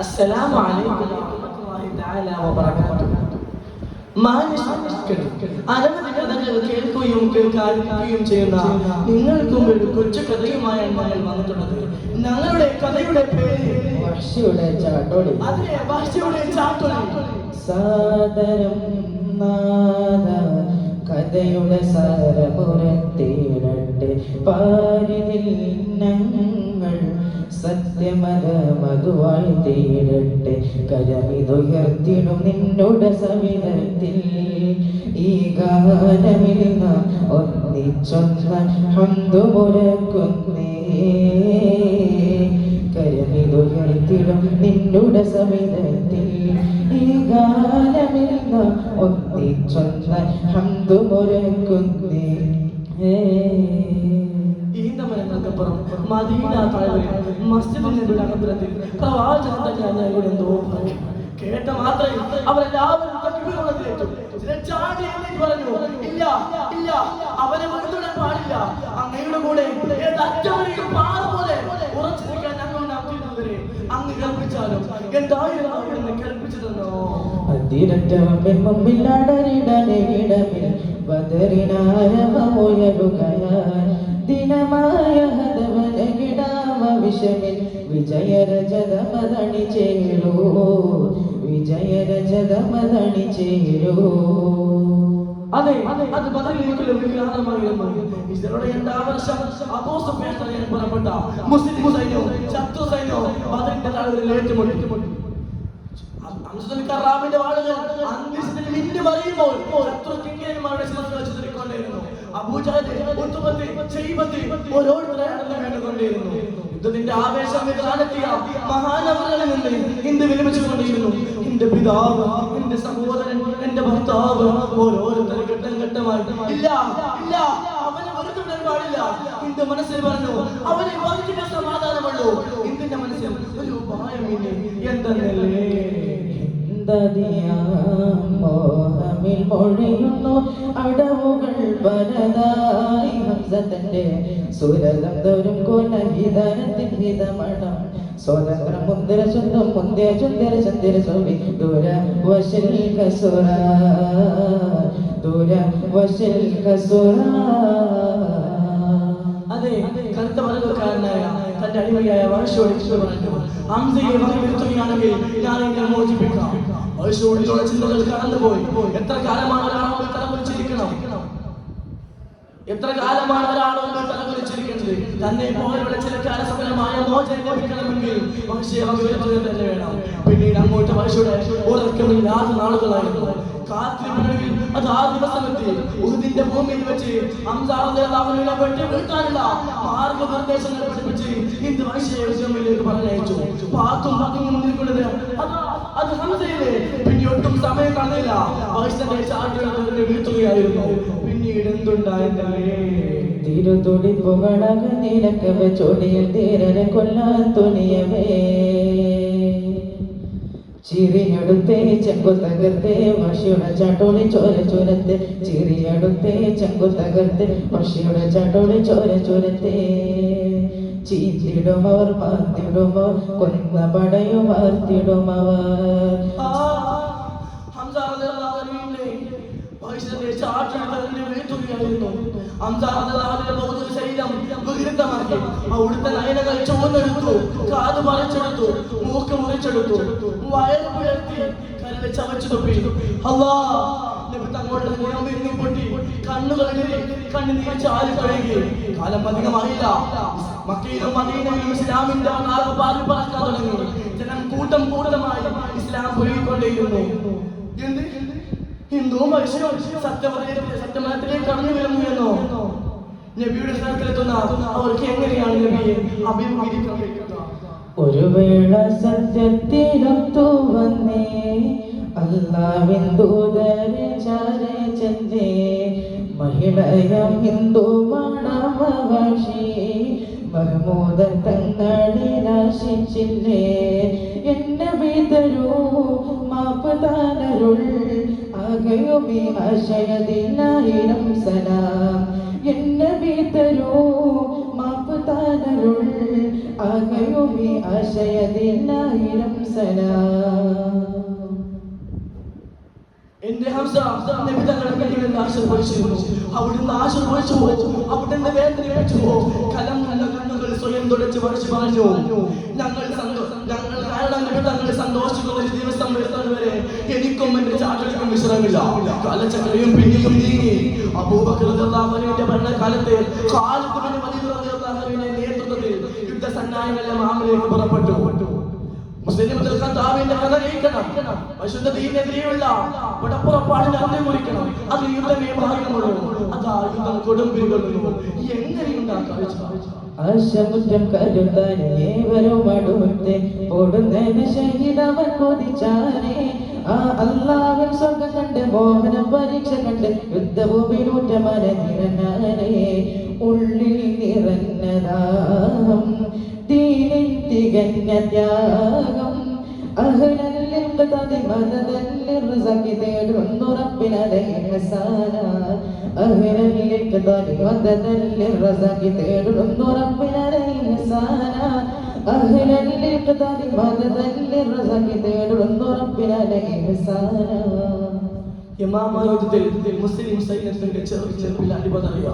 السلام عليكم ورحمة الله تعالى وبركاته. അനവധി കഥകൾ കേൾക്കുകയും കേൾക്കാതിരിക്കുകയും ചെയ്യുന്ന നിങ്ങൾക്കും ഒരു കൊച്ചു കഥയുമായാണ് ഞങ്ങൾ വന്നിട്ടുള്ളത്. ഞങ്ങളുടെ കഥയുടെ പേര് വഹ്ശിയുടെ ചാട്ടോടി. അതെ, വഹ്ശിയുടെ ചാട്ടോടി. സാദരം നാദ കഥയുടെ സാരപുരത്തിരട്ടെ പാരിതിൽ ഞങ്ങൾ സത്യമത മധുവായി തീരട്ടെ കരമിതുയർത്തിടും നിന്നോട് സവിധത്തിൽ ഈ ഗാനമിൽ നാം ഒന്നിച്ചൊന്ന ഹന്തുമുരക്കുന്നേ കരമിതുയർത്തിടും നിന്നോട് സവിധത്തിൽ ഈ ഗാനമിൽ നാം ഒന്നിച്ചൊന്ന ഹന്തുമുരക്കുന്നേ. ഈന്തമരങ്ങൾക്കപ്പുറം മദീന താഴ്വരയിൽ മസ്ജിദ് നബിയുടെ അകത്തളത്തിൽ പ്രവാചകൻ തന്നെയാണ് ഇവിടെ എന്തോ കേട്ട മാത്രമേ അവരെല്ലാവരും തക്ബീറുള്ളതിലേറ്റു. ചാടി എഴുന്നേറ്റ് പറഞ്ഞു, ഇല്ല ഇല്ല, അവനെ മുൻതുടരാൻ പാടില്ല. അങ്ങയുടെ കൂടെ അറ്റവരെയും പാറ പോലെ ഉറച്ചിരിക്കാൻ ഞങ്ങളുടെ അഭ്യർത്ഥിക്കുന്നവരെ അങ്ങ് കൽപ്പിച്ചാലും എന്തായിരുന്നു അവിടുന്ന് കൽപ്പിച്ചു തന്നോ? അതിരറ്റവൻ മുമ്പിലടരിടനിടമിൽ ബദറിനാരവമുയരുകയാൽ ദിനമായ ഹതവനകിടാമ വിഷമിൽ വിജയരജതമതണി ചേരൂ വിജയരജതമതണി ചേരൂ. അതെ, അത് ബദറിലേക്കുള്ള വിഗ്രഹമായിരുന്നു. ഇസ്രായേലിന്റെ എന്താവർഷം അബൂ സുഫിയാൻ പുറപ്പെട്ട മുസ്ലിം സൈന്യവും ശത്രു സൈന്യവും ബദറിന്റെ താഴ്വരയിൽ ഏറ്റുമുട്ടി. റാമിന്റെ വാളുകൾ അന്തരീക്ഷത്തിൽ മിന്നു മറിയുമ്പോൾ ശത്രു കിങ്കരന്മാരുടെ ശിരസുകൾ ചിതറിക്കൊണ്ടിരുന്നു. അബൂജഹൽ, ഉത്ബത്ത്, ശൈബത്ത് ഓരോരുത്തരായി വീണുകൊണ്ടിരുന്നു. യുദ്ധത്തിന്റെ ആവേശം വികാരത്തിയ മഹാനവറുകളിൽ നിന്ന് ഹിന്ദു വിരമിച്ചുകൊണ്ടിരുന്നു. എന്റെ പിതാവ്, എന്റെ സഹോദരൻ, എന്റെ ഭർത്താവ് ഓരോരുത്തരും ഘട്ടം ഘട്ടമായി ഇല്ല ഇല്ല, അവനെ വെറുതെ പാടില്ല. ഹിന്ദു മനസ്സിൽ പറഞ്ഞു, അവനെ ബാധിക്കുന്ന സമാധാനമുള്ളൂ. ഹിന്ദുവിന്റെ മനസ്സിൽ ഒരു ഉപായമില്ലേ എന്തെന്നല്ലേ? മോഹമിൽ മൊഴിയുന്നു അടവുകൾ പലതായി ഹംസത്തിന്റെ സുരതം തോരും കൊലഹിതരത്തിൻ ഹിതമണം സ്വതന്ത്ര മുന്തിര ചുന്ദം മുന്തിയ ചുന്തിര ചന്ദിര സോവി ദൂര വശൽ കസുര ദൂര വശൽ കസുര. അതെ, കറുത്ത വർഗ്ഗക്കാരനായ തന്റെ അടിമയായ വഹ്ശിയോട് പറഞ്ഞു, ഹംസയെ വകവരുത്തുകയാണെങ്കിൽ ഞാൻ എന്നെ മോചിപ്പിക്കാം. വഹ്ശിയോടുള്ള ചിന്തകൾ കടന്നുപോയി. എത്ര കാലമാണ് ഒരാളോട് തലകുലിച്ചിരിക്കണം? എത്ര കാലമാണ് ഒരാളോട് തലകുലിച്ചിരിക്കുന്നത്? തന്നെ പോലുള്ള ചിലക്കാല സഫലമായ മോചനം ലഭിക്കണമെങ്കിൽ വഹ്ശിയെ വകവരുത്തുക തന്നെ വേണം. പിന്നീട് അങ്ങോട്ട് വഹ്ശിയുടെ ഉറക്കമില്ലാത്ത നാളുകളായിരുന്നു. കാത്തിരിപ്പിനൊടുവിൽ അത് ആ ദിവസമെത്തി. ഉഹുദിന്റെ ഭൂമിയിൽ വെച്ച് ഹംസ റളിയല്ലാഹു അൻഹുവിനെ വെട്ടി വീഴ്ത്താനുള്ള മാർഗനിർദ്ദേശങ്ങൾ പഠിപ്പിച്ച് ഹിന്ദു വഹ്ശിയെ യുദ്ധത്തിലേക്ക് പറഞ്ഞയച്ചു. പാത്തും പതുങ്ങും നിൽക്കുന്നത് അത് ഹംസയിലെ. പിന്നെ ഒട്ടും സമയം കളഞ്ഞില്ല, വഹ്ശിയെ ചാടിയുടെ വീഴ്ത്തുകയായിരുന്നു. പിന്നീട് എന്തുണ്ടായെന്നല്ലേ? തിരുതുടിപ്പുകളക നിരക്കവ ചൊടിയിൽ തീരനെ കൊല്ലാൻ തുനിയവേ ചിരിയടുത്തേ ചെങ്കു തകർത്തേ വഹ്ശിയുടെ ചാട്ടോളി ചോര ചുരത്തെ ചിരിയടുത്തേ ചെങ്കു തകർത്തേ വഹ്ശിയുടെ ചാട്ടോളി ചോര ചുരത്തെ ചീറ്റിടുമവർ പാർത്തിടുമവർ കൊന്ന പടയും വാർത്തിടുമവർ. അവിടുത്തെ നയനകൾ ചുവന്നെടുത്തു, കാത് മറിച്ചെടുത്തു, മൂക്ക് മുറിച്ചെടുത്തു, വയറ് പുലർത്തി, കരളെ ചവച്ചു തൊപ്പി. പൊട്ടി, കണ്ണുകൾ കണ്ണുനീർ ചാലിപ്പഴകി. കാലം അധികമായില്ല, മക്കയിലും മദീനയിലും ഇസ്ലാമിന്റെ പാറി പറക്കാൻ തുടങ്ങി. ജനം കൂട്ടം കൂട്ടമായി ഇസ്ലാം പൊരുകൊണ്ടേയിരുന്നു. എന്ത് ഹിന്ദു മനുഷ്യരും സത്യമതത്തിലേക്ക് കടന്നു വരുന്നു എന്നോ? നബിയുടെ സ്ഥലത്തിലെത്തുന്ന അവർക്ക് എങ്ങനെയാണ് നബിയെ അഭിമുഖീകരിക്കാൻ കഴിയുക? ഒരു വേള സത്യത്തിനൊത്തു വന്നേ അല്ലാഹുവിൻ ദൂതരെ ചാരെ ചെന്നേ മഹിളയം ഹിന്ദു മണമവശി മഹ്മൂദ തങ്ങളെ രാശിച്ചില്ലേ എന്നെ വിതരൂ മാപ്പ് താനരുൾ ആകയുമി ആശയദിനായിരം സലാം എന്നെ വിതരൂ മാപ്പ് താനരുൾ ആകയുമി ആശയദിനായിരം സലാം. എന്റെ ഹംസ നബി തങ്ങളുടെ കയ്യിൽ ആശീർവദിച്ചിരുന്നു. അവിടുന്ന് ആശീർവദിച്ചു, അവിടുന്ന് വേദനിപ്പിച്ചു. കലം നല്ല കണ്ണുകൾ സ്വയം തുടച്ച് വരച്ച് പറഞ്ഞു, ഞങ്ങൾ കാരണം നബി തങ്ങൾ സന്തോഷിക്കുന്ന ഒരു ദിവസം വരുന്നത് വരെ എനിക്കും എന്റെ ചാട്ടലിനും വിശ്രമില്ല. കാലചക്രയും പിന്നിയും നീങ്ങി. അബൂബക്കർ റളിയല്ലാഹു അൻഹുവിന്റെ ഭരണകാലത്ത് ഖാലിദ് ഇബ്നു വലീദ് റളിയല്ലാഹു അൻഹുവിന്റെ നേതൃത്വത്തിൽ യുദ്ധസന്നാഹങ്ങളെല്ലാം ആമിലേക്ക് പുറപ്പെട്ടു. മുസ്ലിമുകൾ ഖത്താബിന്റെ കഥ കേൾക്കണം. പരിശുദ്ധ ദീനിനെതിരെയുള്ള പടപ്പുറപ്പാടിന് അന്ത്യം കുറിക്കണം. അത് യുദ്ധമേ ഭാഗ്യമുള്ളൂ. അതാ യുദ്ധം കൊടുമ്പിരികൊള്ളുന്നു. എങ്ങനെയുണ്ടാക്കാം? ആശമുറ്റം കരുത്താൻ ഏവരും അടുത്ത് ഓടുന്നതിന് ഷഹീദവൻ കൊതിച്ചാനേ. ആ അല്ലാഹുവിൻ സ്വർഗ്ഗം കണ്ട് മോഹന പരീക്ഷ കണ്ട് യുദ്ധഭൂമിയിലൂറ്റ മനനിരനാനേ. ഉള്ളിൽ നിറഞ്ഞതാഹം ദീനിൻ തികഞ്ഞ ത്യാഗം. അഹ്ലൽ ഖദി മദദൻ ലിർസഖി തേടുന്നു റബ്ബിനലൈഹി ഹസാന. അഹ്ലൽ ഖദി മദദൻ ലിർസഖി തേടുന്നു റബ്ബിനലൈഹി ഹസാന. അഹ്ലൽ ഖദി മദദൻ ലിർസഖി തേടുന്നു റബ്ബിനലൈഹി ഹസാന. യമാമ യുദ്ധത്തിൽ മുസ്ലിം സൈന്യത്തിന്റെ ചെറുപ്പിൽ അടിപതറിയ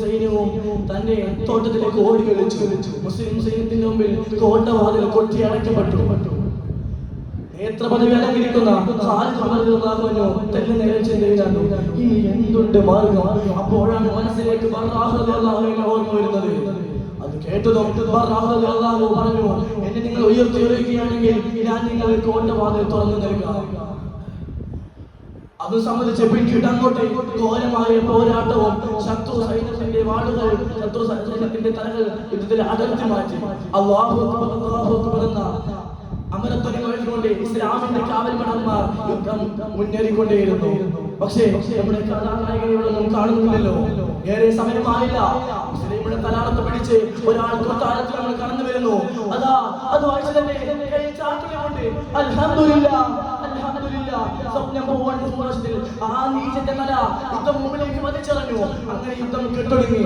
സൈന്യവും തന്റെ തോട്ടത്തിലേക്ക് ഓടി കളിച്ചു. മുസ്ലിം സൈന്യത്തിന്റെ മുമ്പിൽ കോട്ടവാതിൽ കൊട്ടി അടയ്ക്കപ്പെട്ടു. നേത്ര പദവി അലങ്കരിക്കുന്ന ഖാലിദ് റളിയല്ലാഹു അൻഹു തന്നെ നേരം ചിന്തയിലാണ്, ഇനി എന്തുണ്ട് മാർഗം? അപ്പോഴാണ് മനസ്സിലേക്ക് ബർറാഹ് റളിയല്ലാഹു അൻഹു ഓർമ്മ വരുന്നത്. അത് കേട്ടതും ബർറാഹ് റളിയല്ലാഹു അൻഹു പറഞ്ഞു, എന്നെ നിങ്ങൾ ഉയർത്തിയിരിക്കുകയാണെങ്കിൽ ഞാൻ നിങ്ങൾക്ക് കോട്ടവാതിൽ തുറന്നു നൽകാം. അത് സംബന്ധിച്ച് പിന്നീട് അങ്ങോട്ട് ഘോരമായ പോരാട്ടവും ശത്രു സൈന്യത്തിന്റെ വാളുകൾ, ശത്രു സൈന്യത്തിന്റെ തലകൾ യുദ്ധത്തിൽ അടർത്തി മാറ്റി. അല്ലാഹു അക്ബർ അല്ലാഹു അക്ബർ എന്ന അമരത്വം കഴിഞ്ഞുകൊണ്ട് ഇസ്ലാമിന്റെ കാവൽപടന്മാർ യുദ്ധം മുന്നേറിക്കൊണ്ടേയിരുന്നു. പക്ഷേ നമ്മുടെ കഥാനായകനെയൊന്നും കാണുന്നില്ലല്ലോ. ഏറെ സമയമായില്ല. മുസ്ലിമുടെ തലാളത്ത് പിടിച്ച് ഒരാൾ കൊട്ടാരത്തിൽ നമ്മൾ കടന്നു വരുന്നു. അതാ അത് വായിച്ചു തന്നെ ചാട്ടുകൊണ്ട് അൽഹംദുലില്ലാഹ് സ്വപ്നം പോവാൻ സന്തോഷത്തിൽ ആ നീചന്റെ തല യുദ്ധം മുമ്പിലേക്ക് വലിച്ചെറിഞ്ഞു. അങ്ങനെ യുദ്ധം കെട്ടൊടുങ്ങി.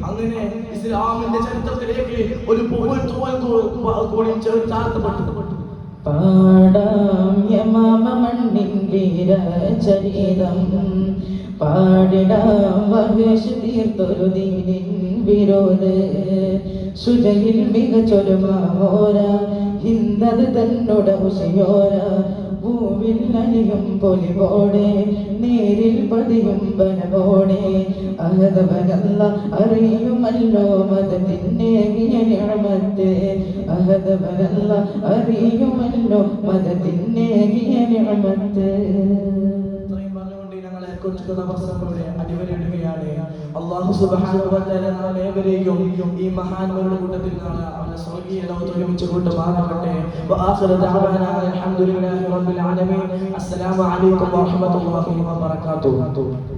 അങ്ങനെ ഇസ്ലാമിന്റെ ചരിത്രത്തിലേക്ക് ഒരു കൂടി ചാർത്തപ്പെട്ടു. പാടാം യമാമ മണ്ണിൻ വീരചരിതം, പാടിടാം വഹ്ശ് തീർത്തൊരു ദീനിൻ വിരോധ്. സുജയിൽ മികച്ചൊരു മാമോര ഹിന്ദത് തന്നോട് ഉശയോര. ഭൂവിൽ അലിയും പൊലിവോടെ നേരിൽ പതിയും ബലവോടെ. അഹദവനല്ല അറിയുമല്ലോ മദത്തിന്നേകിയ നിഅമത്ത്. അഹദവനല്ല അറിയുമല്ലോ മദത്തിന്നേകിയ നിഅമത്ത്. അടിവരയിടുകയാണ്. അല്ലാഹു സുബ്ഹാനഹു വ തആല നാം ഏവരെയും ഈ മഹാന്മാരുടെ കൂട്ടത്തിൽ അവന്റെ സ്വർഗ്ഗീയ ലോകത്ത് ഒരുമിച്ച് കൊണ്ടുപോകട്ടെ. വആഖിറു ദഅവാനാ അൽഹംദുലില്ലാഹി റബ്ബിൽ ആലമീൻ. അസ്സലാമു അലൈക്കും വറഹ്മത്തുള്ളാഹി വബറകാതുഹു.